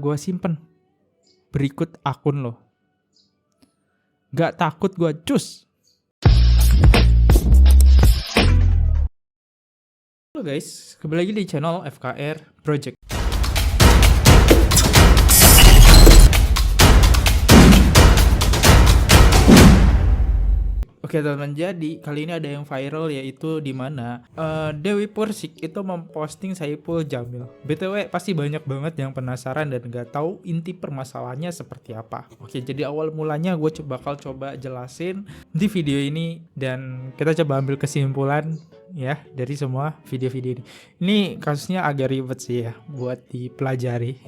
Gua simpen berikut akun lo. Gak takut gua cus. Halo guys, kembali lagi di channel FKR Project. Oke teman-teman, jadi kali ini ada yang viral, yaitu di mana Dewi Persik itu memposting Saipul Jamil. BTW pasti banyak banget yang penasaran dan gak tahu inti permasalahannya seperti apa. Oke, jadi awal mulanya gue bakal coba jelasin di video ini dan kita coba ambil kesimpulan ya dari semua video-video ini. Ini kasusnya agak ribet sih ya buat dipelajari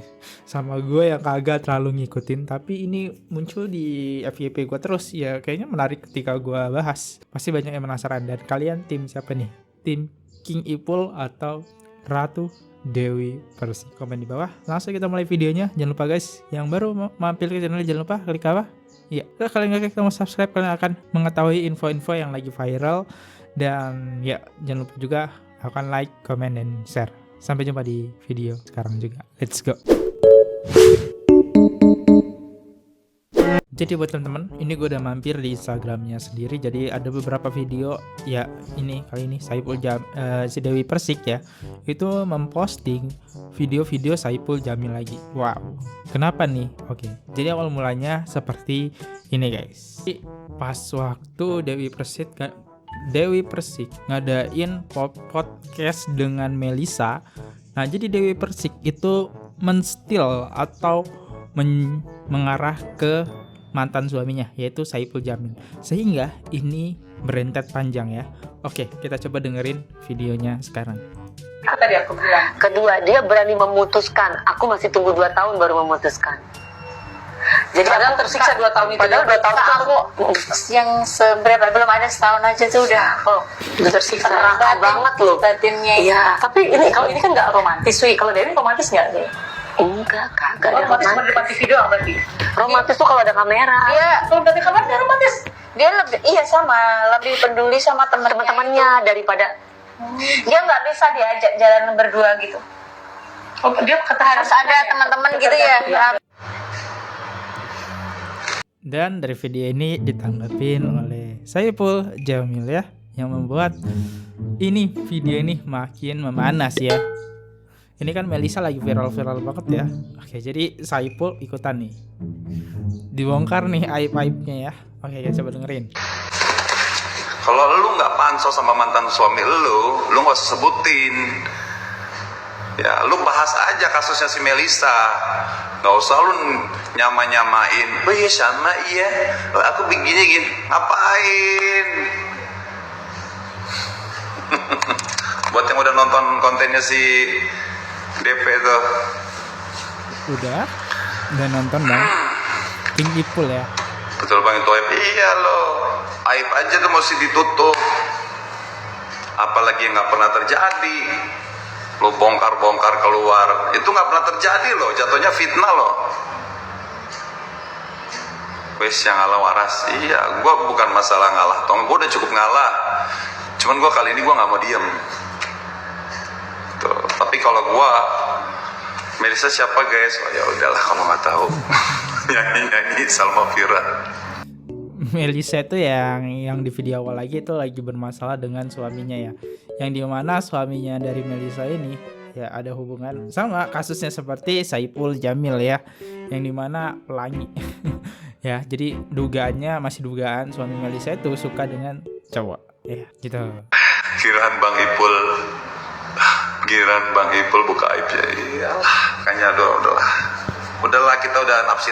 sama gue yang kagak terlalu ngikutin, tapi ini muncul di FYP gue terus ya, kayaknya menarik ketika gue bahas. Pasti banyak yang penasaran. Dan kalian tim siapa nih? Tim King Ipul atau Ratu Dewi Persik? Komen di bawah. Langsung kita mulai videonya. Jangan lupa guys, yang baru mampir ke channel jangan lupa klik apa? Iya, kalau kalian gak klik tombol subscribe, kalian akan mengetahui info-info yang lagi viral. Dan ya, jangan lupa juga akan like, comment, dan share. Sampai jumpa di video sekarang juga. Let's go. Jadi buat teman-teman, ini gue udah mampir di Instagramnya sendiri. Jadi ada beberapa video ya, ini kali ini Saipul si Dewi Persik ya, itu memposting video-video Saipul Jamil lagi. Wow, kenapa nih? Oke, jadi awal mulanya seperti ini guys. Pas waktu Dewi Persik ngadain podcast dengan Melisa. Nah, jadi Dewi Persik itu menstil atau mengarah ke mantan suaminya, yaitu Saipul Jamil, sehingga ini berentet panjang ya. Oke, kita coba dengerin videonya sekarang. Tadi aku bilang. Kedua, dia berani memutuskan. Aku masih tunggu 2 tahun baru memutuskan. Jadi padahal tersiksa 2 tahun itu. Padahal 2 tahun itu aku yang seberapa, belum ada setahun aja tuh udah udah tersiksa. Banget loh batinnya. Iya. Tapi ini kalau ini kan nggak romantis, Wi. Kalau Dewi romantis nggak deh? Enggak, kagak ada romantis. Romantis video berarti. Romantis tuh kalau ada kamera. Iya, kalau ada kamera dia romantis. Dia lebih lebih peduli sama teman-temannya daripada dia nggak bisa diajak jalan berdua gitu. Oh, dia harus ada teman-teman gitu ya. Dan dari video ini ditanggapin oleh Saipul Jamil ya, yang membuat ini video ini makin memanas ya. Ini kan Melisa lagi viral-viral banget ya. Oke, jadi Saipul ikutan nih. Dibongkar nih aib-aibnya ya. Oke, coba dengerin. Kalau lu nggak pansos sama mantan suami lu nggak usah sebutin. Ya, lu bahas aja kasusnya si Melisa. Nggak usah lu nyamain. Oh iya sama iya. Aku begini. Ngapain? Buat yang udah nonton kontennya si DP tuh. Udah nonton bang. King Ipul ya. Betul bang, itu aib. Iya loh. Aib aja tuh mesti ditutup. Apalagi yang nggak pernah terjadi. Lo bongkar keluar, itu nggak pernah terjadi loh, jatuhnya fitnah loh. Wes yang ngalah waras. Iya, gue bukan masalah ngalah, gue udah cukup ngalah. Cuman gue kali ini gue nggak mau diem. Tuh, tapi kalau gue, Melisa siapa guys? Oh ya udahlah kalau nggak tahu. nyanyi Salma Fira. Melisa itu yang di video awal lagi itu lagi bermasalah dengan suaminya ya, yang dimana suaminya dari Melisa ini ya ada hubungan sama kasusnya seperti Saipul Jamil ya, yang dimana pelangi ya. Jadi masih dugaan suami Melisa itu suka dengan cowok ya gitu. Giliran Bang Ipul buka aib ya. Iyalah, kayaknya udahlah kita udah nafsi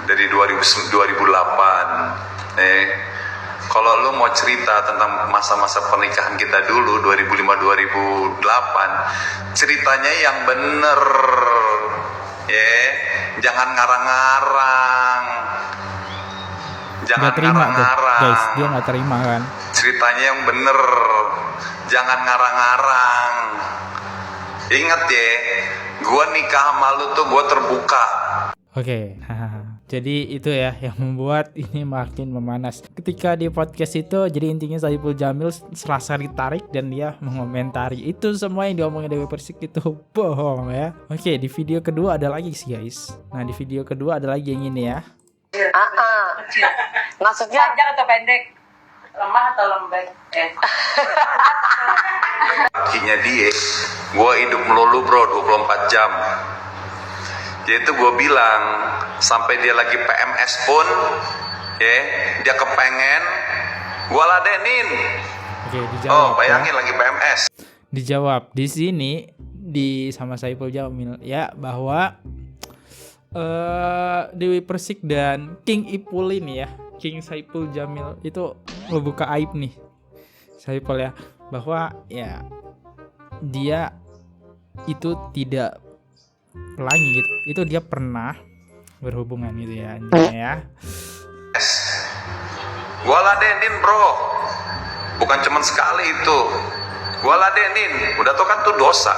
dari 2008. Kalau lu mau cerita tentang masa-masa pernikahan kita dulu 2005-2008, ceritanya yang bener ya, jangan ngarang-ngarang. Gak terima guys, dia gak terima kan. Ceritanya yang bener, jangan ngarang-ngarang. Ingat ya, gua nikah sama lu tuh gua terbuka. Oke, Jadi itu ya yang membuat ini makin memanas. Ketika di podcast itu, jadi intinya Saipul Jamil serasa ditarik dan dia mengomentari itu semua yang diomongin Dewi Persik itu bohong ya. Oke, di video kedua ada lagi sih guys. Nah di video kedua ada lagi yang ini ya. Maksudnya Panjang atau pendek? Lemah atau lembek? Kakinya dia, gue hidup melulu bro 24 jam. Jadi itu gue bilang, sampai dia lagi PMS pun, ya, dia kepengen, gue ladenin. Oke, dijawab. Bayangin lagi PMS. Dijawab di sini sama Saipul Jamil ya bahwa Dewi Persik dan King Ipul ini ya, King Saipul Jamil itu ngebuka aib nih Saipul ya, bahwa ya dia itu tidak pelangi gitu, itu dia pernah berhubungan gitu ya intinya ya. Gue ladenin bro, bukan cuman sekali itu, gue ladenin, udah tau kan tuh dosa.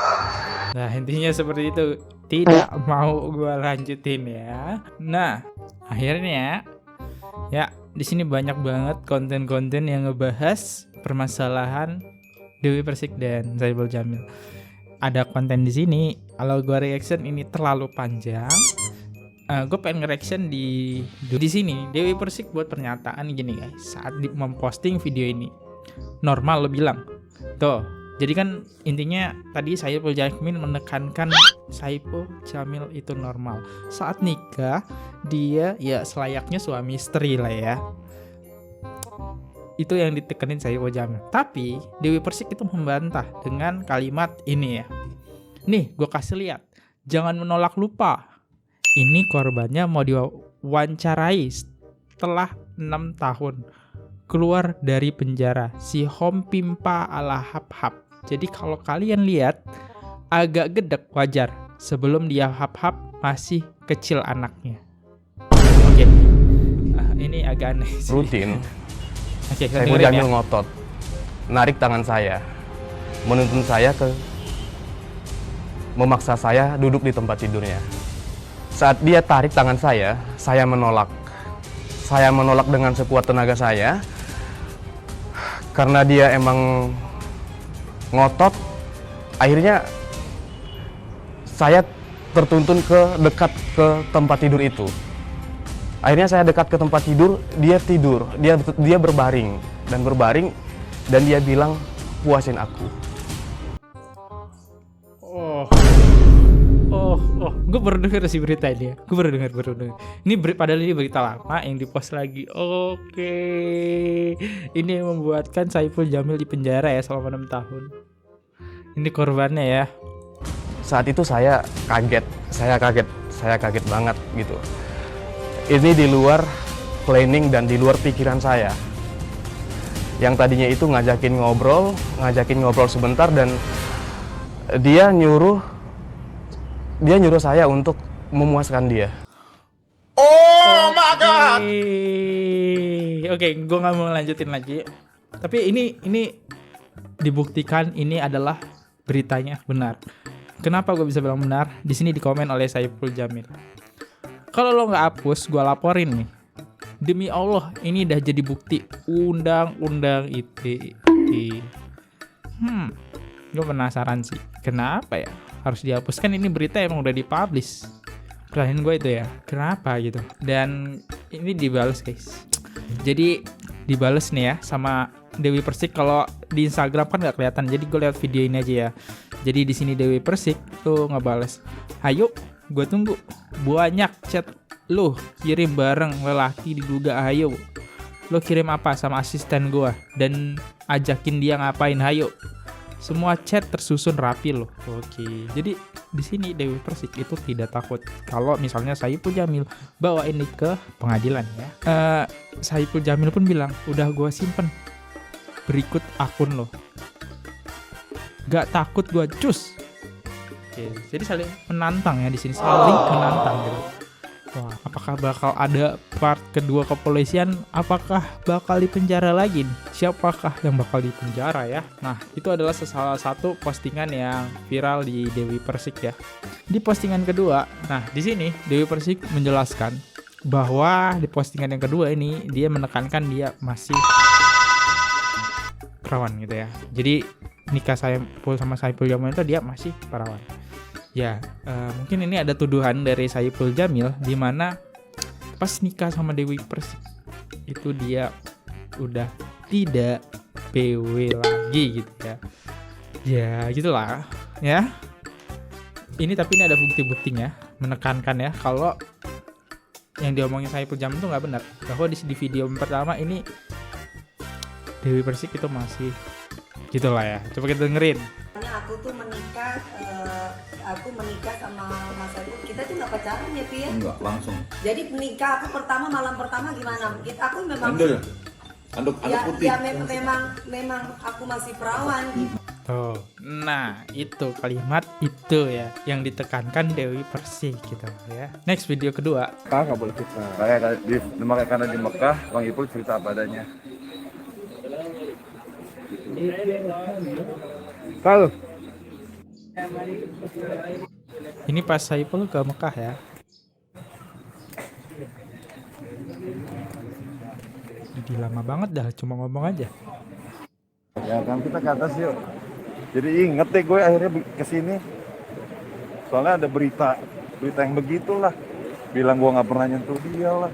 Nah intinya seperti itu, tidak mau gue lanjutin ya. Nah akhirnya ya di sini banyak banget konten-konten yang ngebahas permasalahan Dewi Persik dan Saipul Jamil. Ada konten di sini, kalau gue reaction ini terlalu panjang. Gue pengen nge-reaction di sini. Dewi Persik buat pernyataan gini guys, saat memposting video ini. Normal lo bilang. Tuh, jadi kan intinya tadi Saipul Jamil menekankan Saipul Jamil itu normal. Saat nikah, dia ya selayaknya suami istri lah ya. Itu yang ditekenin Saipul Jamil. Tapi Dewi Persik itu membantah dengan kalimat ini ya. Nih gue kasih lihat, jangan menolak lupa. Ini korbannya mau diwawancarai setelah 6 tahun keluar dari penjara. Si Hom Pimpa ala hap-hap. Jadi kalau kalian lihat agak gedek wajar. Sebelum dia hap-hap masih kecil anaknya. Oke. Ini agak aneh sih. Rutin. Oke, Saipul Jamil ngotot, narik tangan saya, menuntun saya memaksa saya duduk di tempat tidurnya. Saat dia tarik tangan saya menolak. Saya menolak dengan sekuat tenaga saya, karena dia emang ngotot. Akhirnya saya tertuntun dekat ke tempat tidur itu. Akhirnya saya dekat ke tempat tidur, dia tidur, dia berbaring dan dia bilang puasin aku. Gue baru denger sih berita ini ya. Gue baru denger. Ini padahal ini berita lama yang dipost lagi. Oke. Ini yang membuatkan Saipul Jamil di penjara ya selama 6 tahun. Ini korbannya ya. Saat itu saya kaget banget gitu. Ini di luar planning dan di luar pikiran saya. Yang tadinya itu ngajakin ngobrol sebentar dan dia nyuruh saya untuk memuaskan dia. Oh my god. Oke, gue nggak mau lanjutin lagi. Tapi ini dibuktikan ini adalah beritanya benar. Kenapa gue bisa bilang benar? Di sini dikomen oleh Saipul Jamil. Kalau lo nggak hapus, gue laporin nih. Demi Allah, ini udah jadi bukti undang-undang ITE. Gue penasaran sih, kenapa ya harus dihapuskan? Ini berita emang udah dipublish. Pertanyaan gue itu ya, kenapa gitu? Dan ini dibales guys. Jadi dibales nih ya sama Dewi Persik. Kalau di Instagram kan nggak kelihatan, jadi gue lihat video ini aja ya. Jadi di sini Dewi Persik tuh ngebales, ayo gue tunggu banyak chat lu kirim bareng lelaki diduga hayo. Lu kirim apa sama asisten gue dan ajakin dia ngapain hayo. Semua chat tersusun rapi loh. Oke. Jadi di sini Dewi Persik itu tidak takut kalau misalnya Saipul Jamil bawa ini ke pengadilan ya. Saipul Jamil pun bilang, udah gue simpen berikut akun lo. Gak takut gue cus. Oke, jadi saling menantang ya di sini, saling menantang gitu. Wah, apakah bakal ada part kedua kepolisian? Apakah bakal dipenjara lagi nih? Siapakah yang bakal dipenjara ya? Nah, itu adalah salah satu postingan yang viral di Dewi Persik ya. Di postingan kedua, nah di sini Dewi Persik menjelaskan bahwa di postingan yang kedua ini dia menekankan dia masih perawan gitu ya. Jadi nikah Saipul sama Saipul Jamil itu dia masih perawan. Ya, mungkin ini ada tuduhan dari Saipul Jamil di mana pas nikah sama Dewi Persik itu dia udah tidak PW lagi gitu ya. Ya, gitulah ya. Ini tapi ini ada bukti-buktinya menekankan ya kalau yang diomongin Saipul Jamil itu nggak benar, bahwa di video pertama ini Dewi Persik itu masih gitulah ya. Coba kita dengerin. Aku tuh menikah sama Mas Saipul, kita tuh nggak pacaran ya Pi ya? Enggak, langsung. Jadi menikah aku malam pertama gimana? Aku memang Anduk putih. Ya memang aku masih perawan. Oh, nah itu kalimat itu ya yang ditekankan Dewi Persik gitu ya. Next video kedua. Nggak boleh fitnah. Karena di Mekah, Bang Ipul cerita apa adanya. Kalau Ini pas Saipul ke Mekah ya. Jadi lama banget dah cuma ngomong aja. ya kan kita ke atas yuk. Jadi inget deh gue akhirnya kesini. Soalnya ada berita yang begitulah. Bilang gue nggak pernah nyentuh dia lah.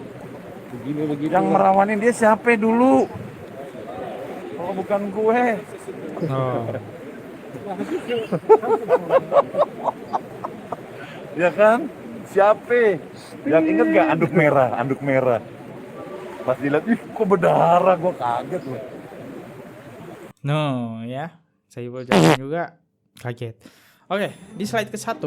Begini. Yang merawanin dia siapa dulu? Oh bukan gue. Oh. Ya kan? Siapa? Yang inget gak anduk merah. Pas dilihat, ih kok berdarah, gue kaget loh. No ya, Saipul Jamil juga kaget. Oke, di slide ke-1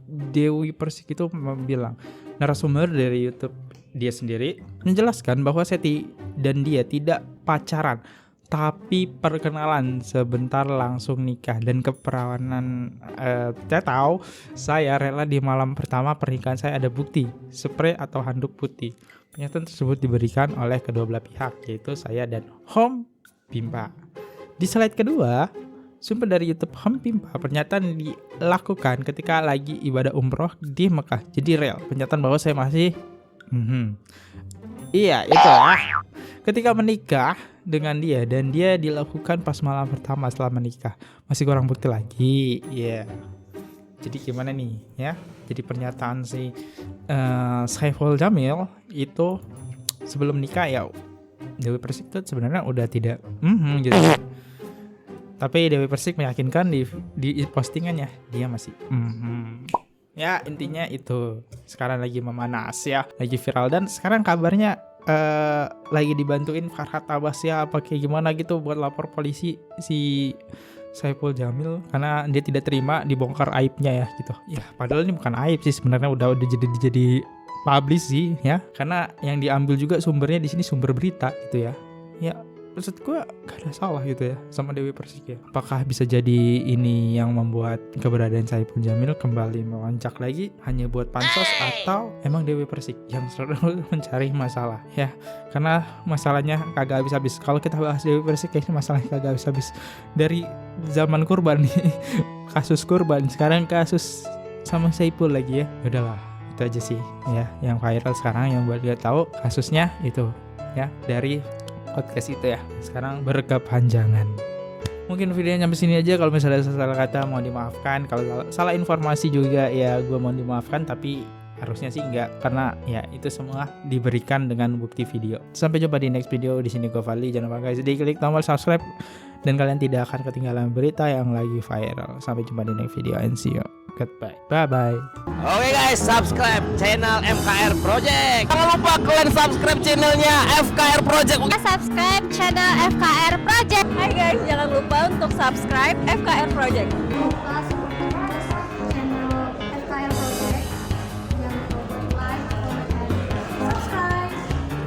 Dewi Persik itu bilang, narasumber dari YouTube dia sendiri menjelaskan bahwa Seti dan dia tidak pacaran, tapi perkenalan sebentar langsung nikah dan keperawanan. Saya tahu saya rela di malam pertama pernikahan saya ada bukti spray atau handuk putih. Pernyataan tersebut diberikan oleh kedua belah pihak, yaitu saya dan Hom Pimpa. Di slide kedua, sumber dari YouTube Hom Pimpa, pernyataan dilakukan ketika lagi ibadah umroh di Mekah. Jadi real, pernyataan bahwa saya masih iya itu lah. Ketika menikah dengan dia dan dia dilakukan pas malam pertama setelah menikah, masih kurang bukti lagi. Iya. Jadi gimana nih ya? Jadi pernyataan si Saipul Jamil itu sebelum nikah ya Dewi Persik itu sebenarnya udah tidak gitu. Tapi Dewi Persik meyakinkan di postingannya dia masih ya intinya itu. Sekarang lagi memanas ya, lagi viral dan sekarang kabarnya lagi dibantuin Farhad Abbasya apa kayak gimana gitu buat lapor polisi si Saipul Jamil karena dia tidak terima dibongkar aibnya ya gitu. Ya padahal ini bukan aib sih sebenarnya, udah jadi publish sih ya. Karena yang diambil juga sumbernya di sini sumber berita gitu ya. Ya maksud gue gak ada salah gitu ya sama Dewi Persik ya. Apakah bisa jadi ini yang membuat keberadaan Saipul Jamil kembali melonjak lagi hanya buat pansos, atau emang Dewi Persik yang selalu mencari masalah ya? Karena masalahnya kagak habis-habis. Kalau kita bahas Dewi Persik kayaknya masalahnya kagak habis-habis. Dari zaman kurban nih kasus kurban, sekarang kasus sama Saipul lagi ya. Udahlah itu aja sih ya yang viral sekarang, yang buat dia tahu kasusnya itu ya dari podcast itu ya. Sekarang berkepanjangan. Mungkin videonya sampai sini aja. Kalau misalnya salah kata mohon dimaafkan. Kalau salah informasi juga ya gue mohon dimaafkan. Tapi harusnya sih enggak, karena ya itu semua diberikan dengan bukti video. Sampai jumpa di next video. Di sini gue Fadli. Jangan lupa guys di klik tombol subscribe dan kalian tidak akan ketinggalan berita yang lagi viral. Sampai jumpa di next video and see you. Goodbye. Bye bye. Oke guys, subscribe channel FKR Project. Jangan lupa kalian subscribe channelnya FKR Project. Subscribe channel FKR Project. Hai guys, jangan lupa untuk subscribe FKR Project.